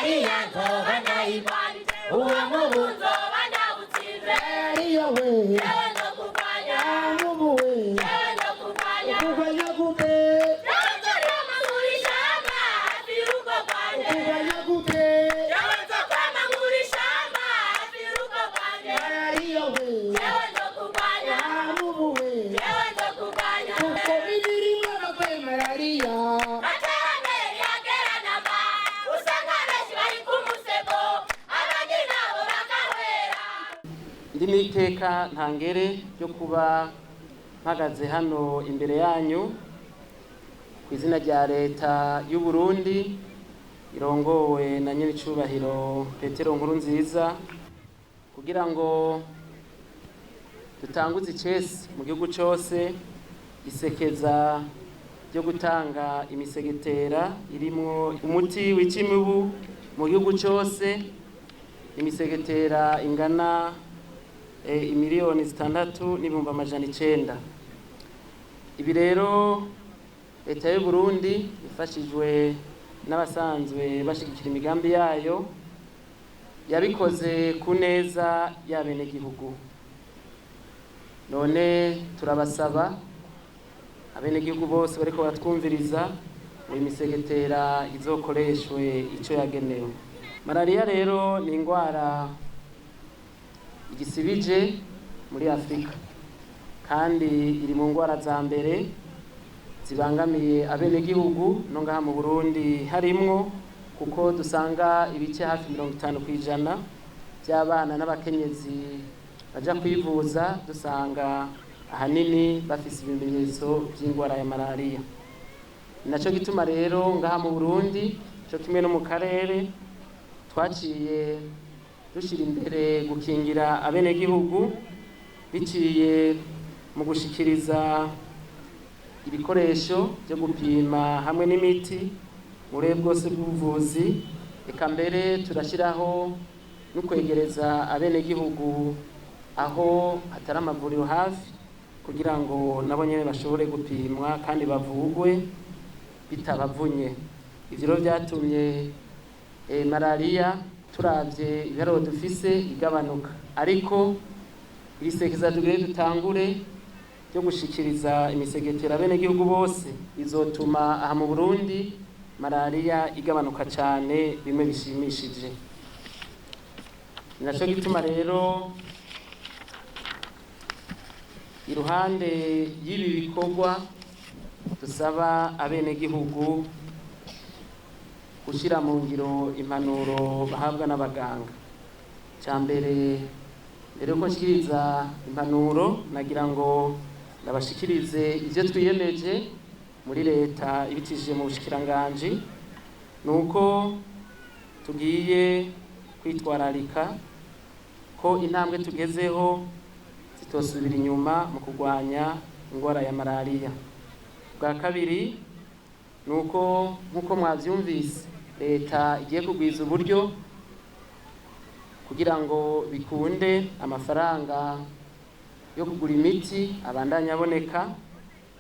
malariya nzoba ndayirwanije uwo mubu nzoba ndawutsinze iyo we yewe no kurwanya mubu we yewe no kurwanya kurwanya gute nzorama ngurishamba hafi y'urugo rwanjye kurwanya gute yewe nzorama ngurishamba hafi y'urugo rwanjye iyo we yewe no kurwanya mubu we yewe no kurwanya kuko bibirimwe bakwe malariya Ndi n'iteka ntangere ryo kuba mpagaze hano imbere yanyu ku izina rya leta y'u Burundi irongowe na nyiricubahiro Petero Nkurunziza kugira ngo dutanguze icese mu gihugu cyose isekeza ryo gutanga imisegetera irimo umuti wica imibu mu gihugu cyose, imisegetera ingana imiliyoni 6,900,000. Ibi rero leta y'u Burundi ifashijwe n'abasanzwe bashigikira imigambi yayo yabikoze ku neza y'abenegihugu. None turabasaba abenegihugu bose bariko batwumviriza ngo imisegetera izokoreshwe ico yagenewe. Malaria rero ni ingwara igisibije muri Afrika kandi iri mu ngwara za mbere zibangamiye abenegihugu no ngaha mu Burundi harimwo, kuko dusanga ibice hafi 50% by'abana n'abakenyezi baja kwivuza dusanga ahanini bafise ibimenyetso by'ingwara ya malaria. Naco gituma rero ngaha mu Burundi cyo kimwe no mu karere twaciye dushira imbere gukingira abenegihugu biciye mu gushikiriza ibikoresho byo gupima hamwe n'imiti mu buryo bwose bw'ubuvuzi, eka mbere turashyiraho no kwegereza abenegihugu aho hatari amavuriro hafi kugira ngo nabo nyene bashobore gupimwa kandi bavugwe bitabavunye. Ivyo rero byatumye malaria turavye ibiharuro dufise igabanuka, ariko irisekeza tugire dutangure ryo gushikiriza imisegetera abenegihugu bose bizotuma aha mu Burundi malaria igabanuka cyane bimwe bishimishije. Naco gituma rero iruhande y'ibi bikorwa dusaba abenegihugu gushira mu ngiro impanuro bahabwa n'abaganga. Cyambere mbere ko nshikiriza impanuro nagira ngo ndabashikirize ivyo twiyemeje muri leta ibitishije mu bushikiranganje, nuko tugiye kwitwararika ko intambwe tugezeho zitosubira inyuma mu kurwanya ingwara ya malaria. Bwa kabiri nuko nkuko mwavyumvise leta igiye kugwiza uburyo kugira ngo bikunde amafaranga yo kugura imiti abandanya aboneka,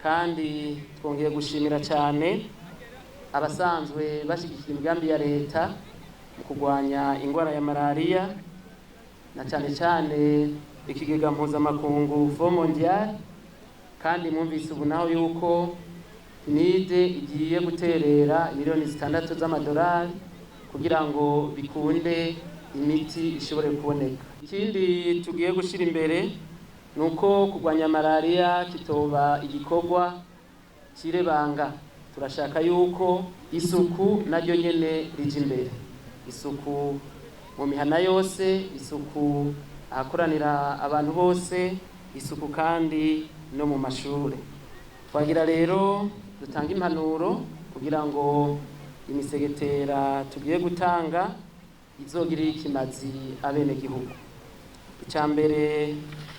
kandi twongeye gushimira cyane abasanzwe bashigikira imigambi ya leta mu kurwanya ingwara ya malaria, na cyane cyane ikigega mpuzamakungu Fonds Mondial, kandi mwumvise ubu naho yuko nide igiye guterera miliyoni 6 z'amadolari kugira ngo bikunde imiti ishobore kuboneka. Ikindi tugiye gushira imbere nuko kurwanya malaria kitoba igikorwa kirebanga. Turashaka yuko isuku naryo nyene rije imbere, isuku mu mihana yose, isuku ahakoranira abantu bose, isuku kandi no mu mashure. Twagira rero dutanga impanuro kugira ngo imisegetera tugiye gutanga izogirira ikimazi abenegihugu. Icambere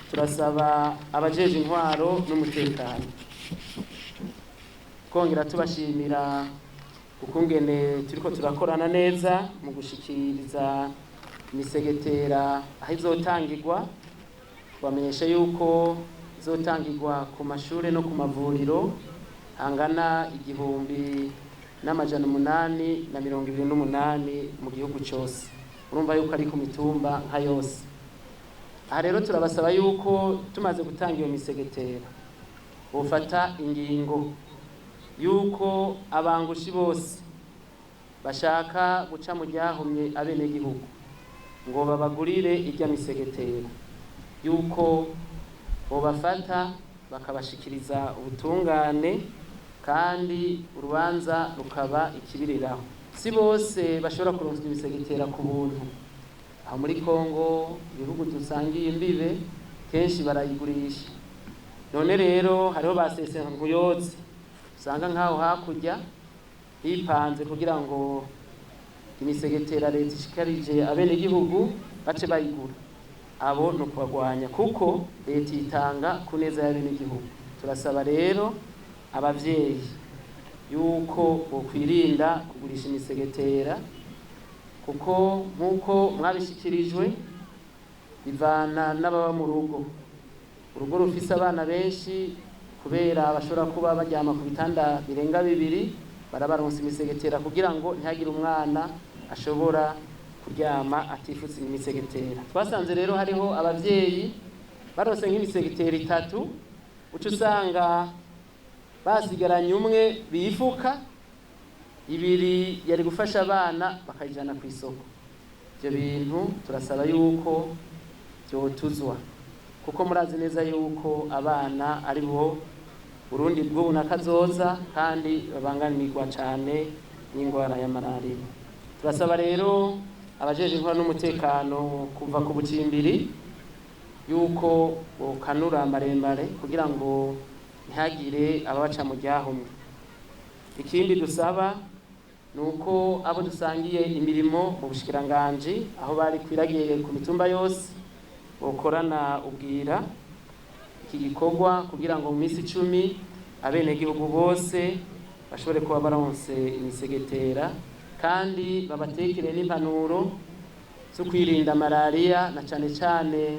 turasaba abajeje intwaro n'umutekano kongera tubashimira ukungene turiko turakorana neza mu gushikiriza imisegetera aho izotangirwa. Twamenyesha yuko izotangirwa ku mashure no ku mavuriro hangana 1,000 828 mu gihugu cyose. Urumva yuko ari ku mitumba nka yose. Aha rero turabasaba yuko tumaze gutanga iyo misegetera bufata ingingo yuko abangushi bose bashaka guca mu ryahumye abenegihugu ngo babagurire irya misegetera, yuko bobafata bakabashikiriza ubutungane kandi urubanza rukaba ikibiriraho. Si bose bashobora kuronka imisegetera ku buntu. Aho muri Kongo ibihugu dusangiye imbibe kenshi barayigurisha. None rero hariho basesera nkuyoze usanga nkaho hakurya hipanze kugira ngo imisegetera leta ishikarije abenegihugu bace bayigura. Abo no kubagwanya kuko leta itanga kuneza y'abenegihugu. Turasaba rero abavyeyi yuko bokwirinda kugurisha imisegetera kuko nkuko mwabishikirijwe bivana n'ababa mu rugo. Urugo rufise abana benshi kubera bashobora kuba baryama ku bitanda birenga 2 barabaronsa imisegetera kugira ngo ntihagire umwana ashobora kuryama atifutse imisegetera. Twasanze rero hariho abavyeyi barose nk'imisegetera 3 uca usanga basigaranye umwe bifuka 2 yari gufasha abana bakayijana ku isoko. Ibyo bintu turasaba yuko byotuzwa kuko murazi neza yuko abana ari bo Burundi bwo bunakazoza kandi babangamirwa cyane n'ingwara ya malaria. Turasaba rero abajeje intwaro n'umutekano kuva ku bucimbiri yuko bokanura marembare kugira ngo ntihagire ababaca mu ryahumye. Ikindi dusaba nuko abo dusangiye imirimo mu bushikiranganje aho bari kwiragiye ku mitumba yose bokorana ubwira iki gikorwa kugira ngo mu minsi 10 abenegihugu bose bashobore kuba baronse imisegetera kandi babatekere n'impanuro zo kwirinda malaria na cyane cyane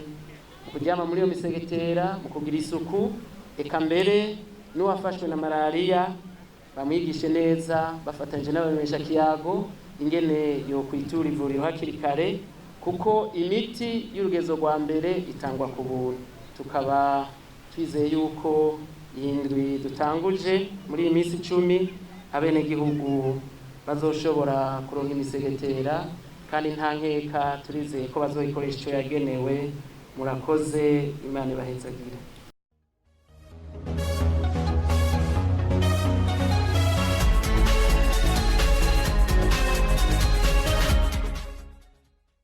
kuryama muri iyo misegetera mu kugira isuku. Eka mbere n'uwafashwe na malaria bamwigishe neza bafatanyije n'abamesha kiyago ingene yo kwitura ivuriro hakiri kare kuko imiti y'urugezo rwa mbere itangwa ku buntu. Tukaba twizeye yuko indwi dutanguje muri iyi minsi 10 abenegihugu bazoshobora kuronka imisegetera kandi nta nkeka turizeye ko bazoyikoresha icyo yagenewe. Murakoze, Imana ibahezagire.